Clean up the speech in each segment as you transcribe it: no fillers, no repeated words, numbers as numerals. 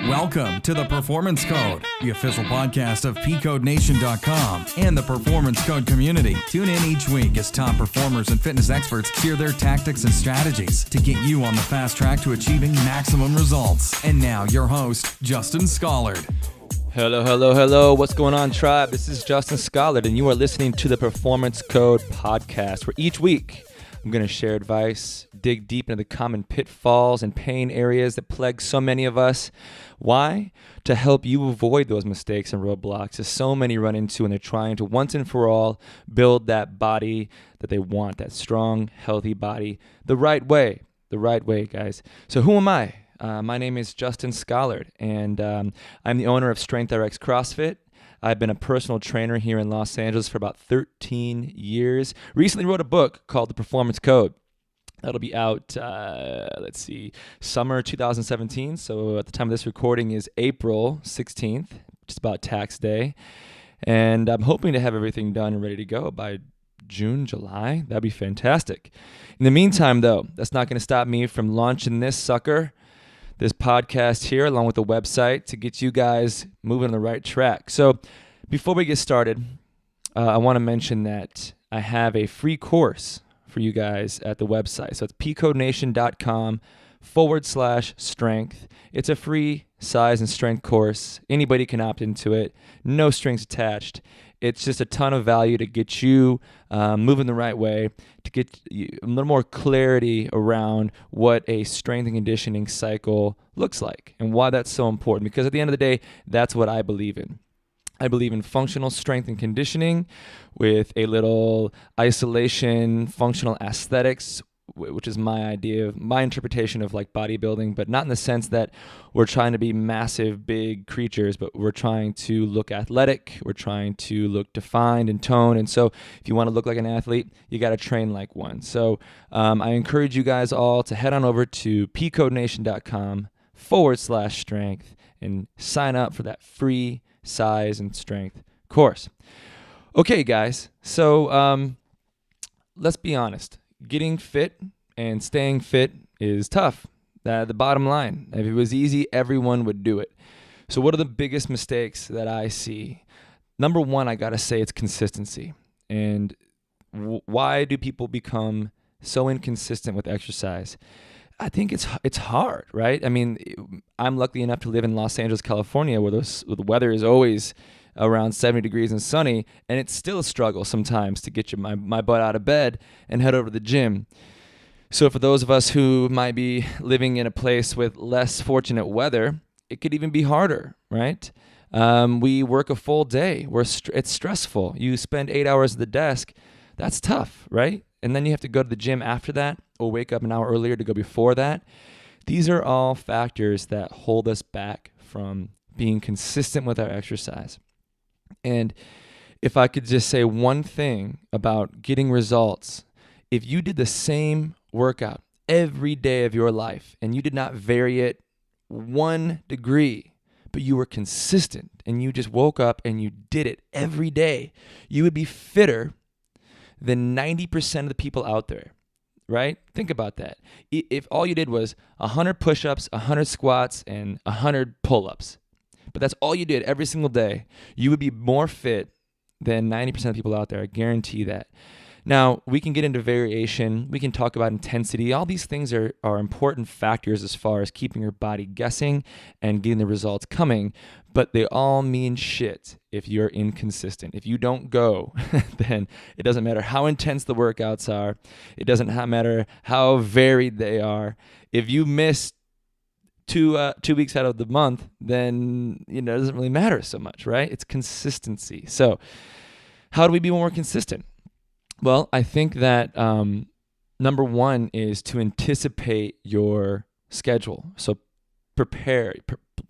Welcome to The Performance Code, the official podcast of PCodeNation.com and the Performance Code community. Tune in each week as top performers and fitness experts share their tactics and strategies to get you on the fast track to achieving maximum results. And now, your host, Justin Schollard. Hello. What's going on, tribe? This is Justin Schollard, and you are listening to the Performance Code podcast, where each week I'm going to share advice, dig deep into the common pitfalls and pain areas that plague so many of us. Why? To help you avoid those mistakes and roadblocks that so many run into when they're trying to once and for all build that body that they want, that strong, healthy body, the right way, guys. So who am I? My name is Justin Schollard, and I'm the owner of StrengthRx CrossFit. I've been a personal trainer here in Los Angeles for about 13 years. Recently wrote a book called The Performance Code. That'll be out, summer 2017. So at the time of this recording is April 16th, which is about tax day. And I'm hoping to have everything done and ready to go by June, July. That'd be fantastic. In the meantime, though, that's not going to stop me from launching this podcast here, along with the website, to get you guys moving on the right track. So before we get started, I want to mention that I have a free course for you guys at the website. So it's PCodeNation.com/strength. It's a free size and strength course. Anybody can opt into it. No strings attached. It's just a ton of value to get you moving the right way, to get a little more clarity around what a strength and conditioning cycle looks like and why that's so important. Because at the end of the day, that's what I believe in. I believe in functional strength and conditioning with a little isolation, functional aesthetics, which is my interpretation of like bodybuilding, but not in the sense that we're trying to be massive, big creatures, but we're trying to look athletic. We're trying to look defined and toned. And so if you want to look like an athlete, you got to train like one. So I encourage you guys all to head on over to PCodeNation.com/strength and sign up for that free size and strength course. Okay, guys. So let's be honest. Getting fit and staying fit is tough. The bottom line. If it was easy, everyone would do it. So what are the biggest mistakes that I see? Number one, I got to say it's consistency. And why do people become so inconsistent with exercise? I think it's hard, right? I mean, I'm lucky enough to live in Los Angeles, California, where the weather is always around 70 degrees and sunny, and it's still a struggle sometimes to get my butt out of bed and head over to the gym. So for those of us who might be living in a place with less fortunate weather, it could even be harder, right? We work a full day. It's stressful. You spend 8 hours at the desk. That's tough, right? And then you have to go to the gym after that or wake up an hour earlier to go before that. These are all factors that hold us back from being consistent with our exercise. And if I could just say one thing about getting results, if you did the same workout every day of your life and you did not vary it 1 degree, but you were consistent and you just woke up and you did it every day, you would be fitter than 90% of the people out there, right? Think about that. If all you did was 100 push-ups, 100 squats, and 100 pull-ups, but that's all you did every single day, you would be more fit than 90% of people out there. I guarantee that. Now, we can get into variation. We can talk about intensity. All these things are important factors as far as keeping your body guessing and getting the results coming, but they all mean shit if you're inconsistent. If you don't go, then it doesn't matter how intense the workouts are. It doesn't matter how varied they are. If you miss 2 weeks out of the month, then it doesn't really matter so much, right? It's consistency. So how do we be more consistent? Well, I think that number one is to anticipate your schedule. So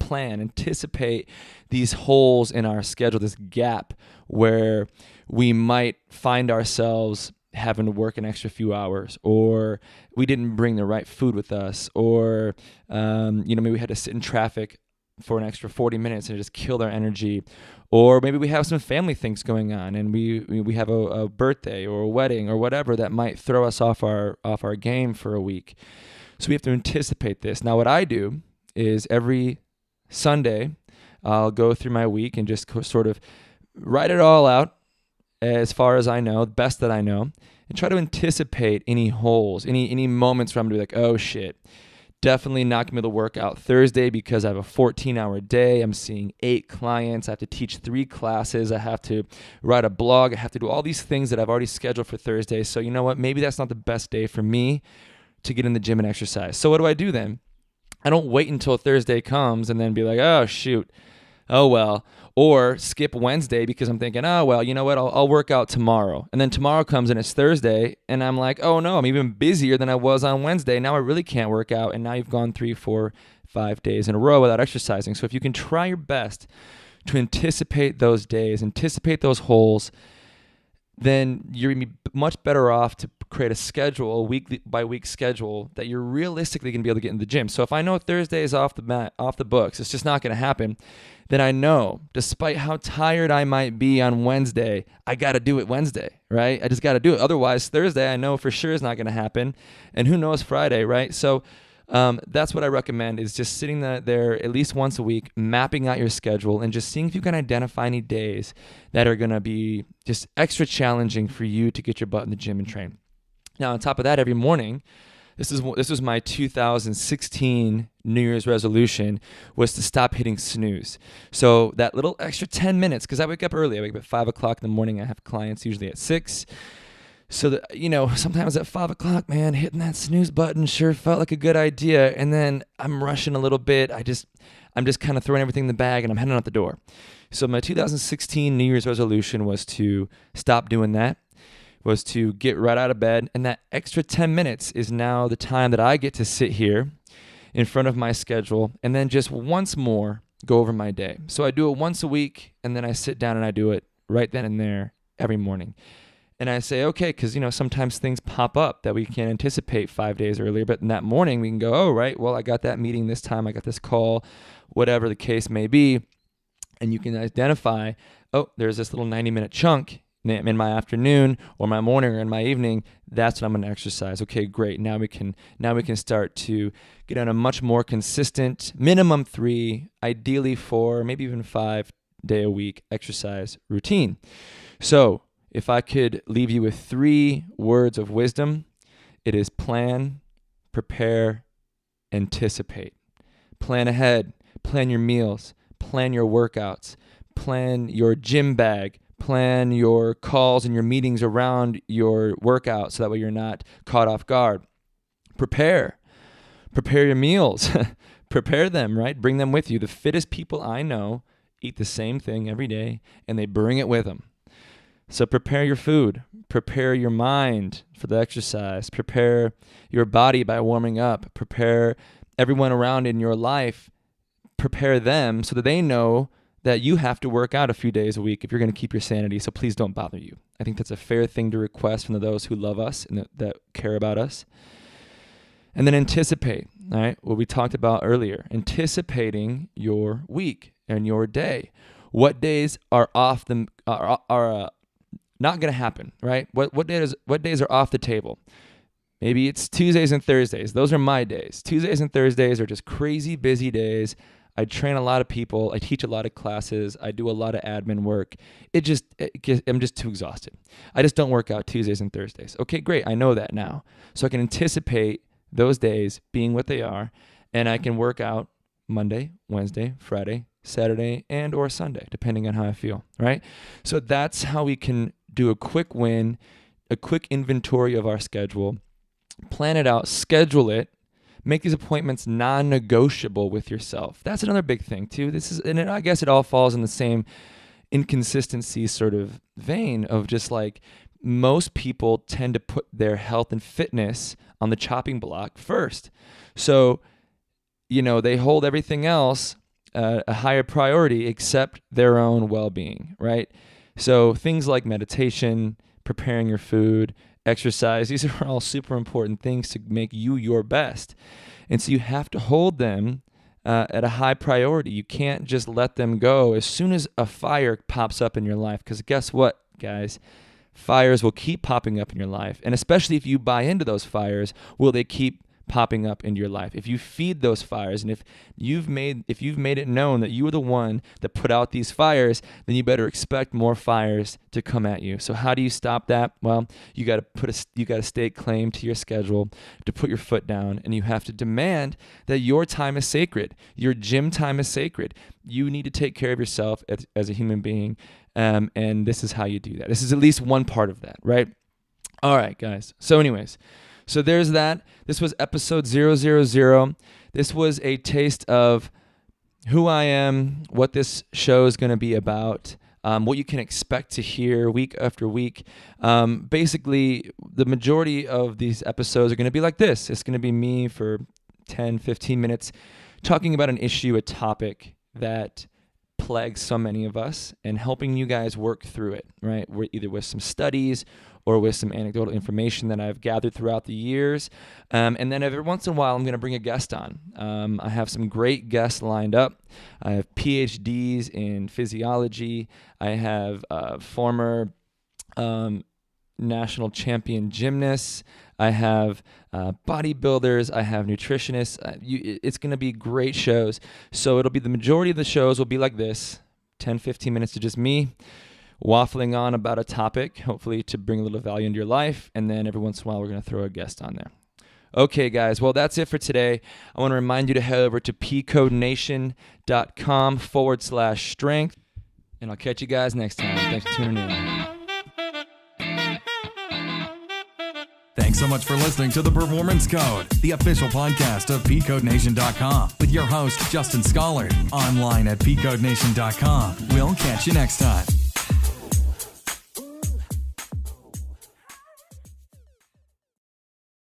plan, anticipate these holes in our schedule, this gap where we might find ourselves having to work an extra few hours, or we didn't bring the right food with us, or maybe we had to sit in traffic for an extra 40 minutes and it just killed our energy, or maybe we have some family things going on and we have a birthday or a wedding or whatever that might throw us off our game for a week. So we have to anticipate this. Now, what I do is every Sunday, I'll go through my week and just sort of write it all out as far as I know, the best that I know, and try to anticipate any holes, any moments where I'm going to be like, oh shit, definitely not going to be able to work out Thursday because I have a 14-hour day. I'm seeing 8 clients. I have to teach 3 classes. I have to write a blog. I have to do all these things that I've already scheduled for Thursday. So you know what? Maybe that's not the best day for me to get in the gym and exercise. So what do I do then? I don't wait until Thursday comes and then be like, oh, shoot. Oh, well. Or skip Wednesday because I'm thinking, oh, well, you know what? I'll work out tomorrow. And then tomorrow comes and it's Thursday. And I'm like, oh, no, I'm even busier than I was on Wednesday. Now I really can't work out. And now you've gone 3, 4, 5 days in a row without exercising. So if you can try your best to anticipate those days, anticipate those holes, then you're going to be much better off to create a schedule, a week by week schedule that you're realistically going to be able to get in the gym. So if I know Thursday is off the books, it's just not going to happen, then I know, despite how tired I might be on Wednesday, I got to do it Wednesday, right? I just got to do it. Otherwise, Thursday, I know for sure is not going to happen. And who knows Friday, right? So that's what I recommend, is just sitting there at least once a week, mapping out your schedule and just seeing if you can identify any days that are going to be just extra challenging for you to get your butt in the gym and train. Now, on top of that, every morning, this was my 2016 New Year's resolution, was to stop hitting snooze. So that little extra 10 minutes, because I wake up early. I wake up at 5 o'clock in the morning. I have clients usually at 6. So that, sometimes at 5 o'clock, man, hitting that snooze button sure felt like a good idea. And then I'm rushing a little bit. I'm just kind of throwing everything in the bag and I'm heading out the door. So my 2016 New Year's resolution was to stop doing that, was to get right out of bed. And that extra 10 minutes is now the time that I get to sit here in front of my schedule and then just once more go over my day. So I do it once a week and then I sit down and I do it right then and there every morning. And I say, okay, because, sometimes things pop up that we can't anticipate 5 days earlier. But in that morning, we can go, oh, right, well, I got that meeting this time. I got this call, whatever the case may be. And you can identify, oh, there's this little 90-minute chunk in my afternoon or my morning or in my evening. That's when I'm going to exercise. Okay, great. Now we can start to get on a much more consistent, minimum 3, ideally 4, maybe even 5 day a week exercise routine. So if I could leave you with 3 words of wisdom, it is plan, prepare, anticipate. Plan ahead, plan your meals, plan your workouts, plan your gym bag, plan your calls and your meetings around your workout so that way you're not caught off guard. Prepare your meals, prepare them, right? Bring them with you. The fittest people I know eat the same thing every day and they bring it with them. So prepare your food, prepare your mind for the exercise, prepare your body by warming up, prepare everyone around in your life, prepare them so that they know that you have to work out a few days a week if you're going to keep your sanity. So please don't bother you. I think that's a fair thing to request from those who love us and that care about us. And then anticipate, all right, what we talked about earlier, anticipating your week and your day. What days are off the not going to happen, right? What days are off the table? Maybe it's Tuesdays and Thursdays. Those are my days. Tuesdays and Thursdays are just crazy busy days. I train a lot of people. I teach a lot of classes. I do a lot of admin work. I'm just too exhausted. I just don't work out Tuesdays and Thursdays. Okay, great. I know that now. So I can anticipate those days being what they are, and I can work out Monday, Wednesday, Friday, Saturday, and or Sunday, depending on how I feel, right? So that's how we can do a quick win, a quick inventory of our schedule, plan it out, schedule it, make these appointments non-negotiable with yourself. That's another big thing too. I guess it all falls in the same inconsistency sort of vein of just like most people tend to put their health and fitness on the chopping block first. So, they hold everything else a higher priority except their own well-being, right? So things like meditation, preparing your food, exercise, these are all super important things to make you your best. And so you have to hold them at a high priority. You can't just let them go as soon as a fire pops up in your life, because guess what, guys? Fires will keep popping up in your life. And especially if you buy into those fires, will they keep popping up into your life. If you feed those fires, and if you've made it known that you are the one that put out these fires, then you better expect more fires to come at you. So how do you stop that? Well, you got to stake claim to your schedule, to put your foot down, and you have to demand that your time is sacred. Your gym time is sacred. You need to take care of yourself as a human being, and this is how you do that. This is at least one part of that, right? All right, guys. So anyways, so there's that. This was episode 000. This was a taste of who I am, what this show is going to be about, what you can expect to hear week after week. Basically, the majority of these episodes are going to be like this. It's going to be me for 10, 15 minutes talking about an issue, a topic that plagues so many of us, and helping you guys work through it, right? We're either with some studies or with some anecdotal information that I've gathered throughout the years. And then every once in a while, I'm going to bring a guest on. I have some great guests lined up. I have PhDs in physiology. I have former national champion gymnasts. I have bodybuilders. I have nutritionists. It's going to be great shows. So it'll be the majority of the shows will be like this, 10, 15 minutes to just me waffling on about a topic, hopefully to bring a little value into your life. And then every once in a while, we're going to throw a guest on there. Okay, guys. Well, that's it for today. I want to remind you to head over to pcodenation.com/strength. And I'll catch you guys next time. Thanks for tuning in. Thanks so much for listening to The Performance Code, the official podcast of pcodenation.com with your host, Justin Schollard, online at pcodenation.com. We'll catch you next time.